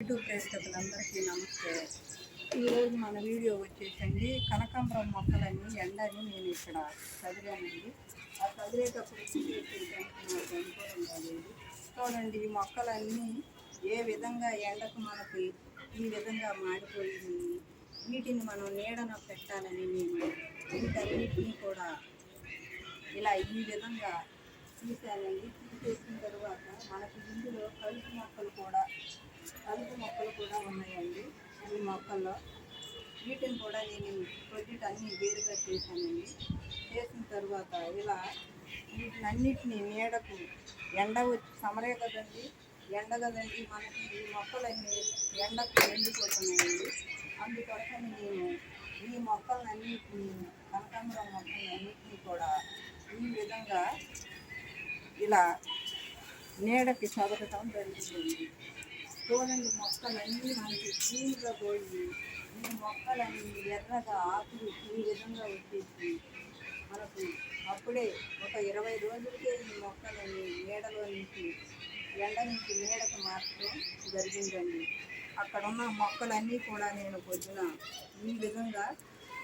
YouTube ప్రేక్షకులందరికీ నమస్తే. ఈరోజు మన వీడియో వచ్చేసండి కనకాంబరం మొక్కలన్నీ ఎండని నేను ఇక్కడ చదివానండి. ఆ చదివేటప్పుడు నాకు అనుకూలం కాలేదు. చూడండి, ఈ మొక్కలన్నీ ఏ విధంగా ఎండకు మనకి ఈ విధంగా మాడిపోయి వీటిని మనం నీడన పెట్టాలని నేను వీటన్నిటిని కూడా ఇలా ఈ విధంగా తీసానండి. తీసేసిన తరువాత మనకి ఇందులో కలుపు మొక్కలు కూడా ఉన్నాయండి. ఈ మొక్కల్లో వీటిని కూడా నేను అన్నీ వేరుగా చేశానండి. చేసిన తర్వాత ఇలా వీటినన్నిటిని నీడకు ఎండ వచ్చి సమరే కదండి, ఎండ కదండి మనకి ఈ మొక్కలన్నీ ఎండకు ఎండిపోతున్నాయండి. అందుకోసమని నేను ఈ మొక్కలన్నిటిని కనకాంబరం మొక్కలన్నిటినీ కూడా ఈ విధంగా ఇలా నీడకి చదవటం జరుగుతుంది. చూడండి, మొక్కలన్నీ మనకి గ్రీన్గా పోయి ఈ మొక్కలన్నీ ఎర్రగా ఆకులు ఈ విధంగా వచ్చేసి మనకు అప్పుడే ఒక 20 రోజులకే ఈ మొక్కలన్నీ నీడలో నుంచి ఎండ నుంచి నీడకు మార్చడం జరిగిందండి. అక్కడ ఉన్న మొక్కలన్నీ కూడా నేను పొద్దున ఈ విధంగా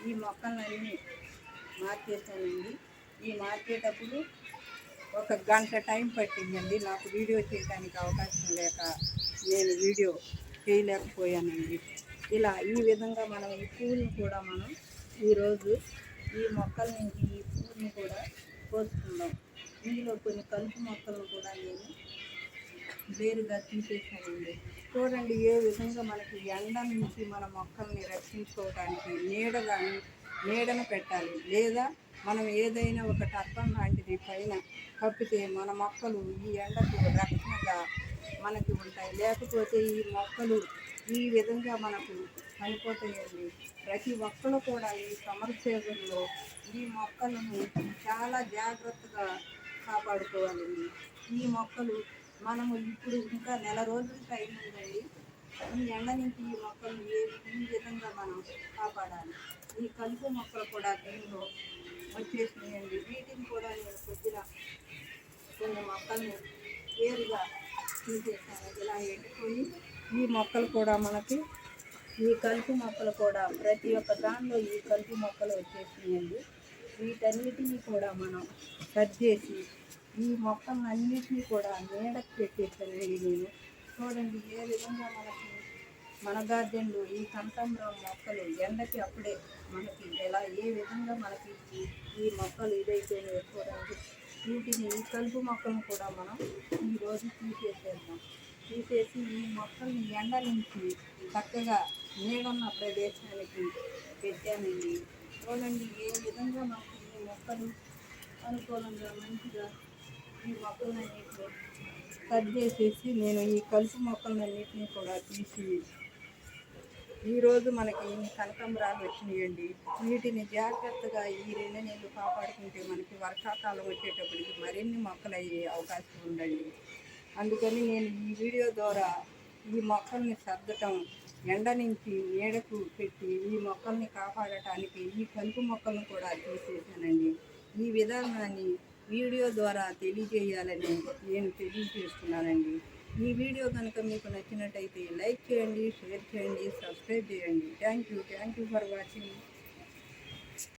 ఈ మొక్కలన్నీ మార్చేసానండి. ఈ మార్చేటప్పుడు ఒక గంట టైం పట్టిందండి. నాకు వీడియో చేయడానికి అవకాశం లేక నేను వీడియో చేయలేకపోయానండి. ఇలా ఈ విధంగా మనం ఈ పూలు కూడా మనం ఈరోజు ఈ మొక్కల నుంచి ఈ పూలని కూడా కోసుకుందాం. ఇందులో కొన్ని కలుపు మొక్కలను కూడా నేను వేరుగా తీసేసానండి. చూడండి, ఏ విధంగా మనకి ఎండ నుంచి మన మొక్కల్ని రక్షించుకోవడానికి నీడను పెట్టాలి, లేదా మనం ఏదైనా ఒక టర్పం లాంటిది పైన కప్పితే మన మొక్కలు ఈ ఎండకు రక్షణగా మనకి ఉంటాయి. లేకపోతే ఈ మొక్కలు ఈ విధంగా మనకు చనిపోతాయండి. ప్రతి ఒక్కరు కూడా ఈ సమ్మర్ సీజన్లో ఈ మొక్కలను చాలా జాగ్రత్తగా కాపాడుకోవాలండి. ఈ మొక్కలు మనము ఇప్పుడు ఇంకా నెల రోజుల టైం ఉందండి. ఈ ఎండ నుంచి ఈ మొక్కలు ఈ విధంగా మనం కాపాడాలి. ఈ కలుపు మొక్కలు కూడా దీనిలో వచ్చేసినాయండి. వీటిని కూడా నేను కొద్దిగా కొన్ని మొక్కల్ని వేరుగా తీసేసాను. ఇలా ఎండుకొని ఈ మొక్కలు కూడా మనకి ఈ కలుపు మొక్కలు కూడా ప్రతి ఒక్క దానిలో ఈ కలుపు మొక్కలు వచ్చేసినాయండి. వీటన్నిటినీ కూడా మనం కట్ చేసి ఈ మొక్కలన్నిటినీ కూడా నీడకు పెట్టేసానండి నేను. చూడండి, ఏ విధంగా మనకి మన గార్డెన్లో ఈ కనకాంబరం మొక్కలు ఎండకి అప్పుడే మనకి ఎలా ఏ విధంగా మనకి ఈ మొక్కలు ఇదైతేనే చూడండి. వీటిని ఈ కలుపు మొక్కలను కూడా మనం ఈరోజు తీసేసేద్దాం. తీసేసి ఈ మొక్కల్ని ఎండ నుంచి చక్కగా నీడున్న ప్రదేశానికి పెట్టానండి. చూడండి, ఏ విధంగా మనకి ఈ మొక్కలు అనుకూలంగా మంచిగా ఈ మొక్కలన్నింటినీ కట్ చేసేసి నేను ఈ కలుపు మొక్కలన్నింటినీ కూడా తీసి ఈరోజు మనకి కనకాంబరాలు వచ్చినాయండి. వీటిని జాగ్రత్తగా ఈ 2 నెలలు కాపాడుకుంటే మనకి వర్షాకాలం వచ్చేటప్పటికి మరిన్ని మొక్కలు అయ్యే అవకాశం ఉందండి. అందుకని నేను ఈ వీడియో ద్వారా ఈ మొక్కల్ని సర్దటం, ఎండ నుంచి నీడకు పెట్టి ఈ మొక్కల్ని కాపాడటానికి ఈ కలుపు మొక్కలను కూడా తీసేసానండి. ఈ విధానాన్ని వీడియో ద్వారా తెలియజేయాలని నేను తెలియజేస్తున్నానండి. ఈ వీడియో కనుక మీకు నచ్చినట్టయితే లైక్ చేయండి, షేర్ చేయండి, సబ్స్క్రైబ్ చేయండి. Thank you for watching.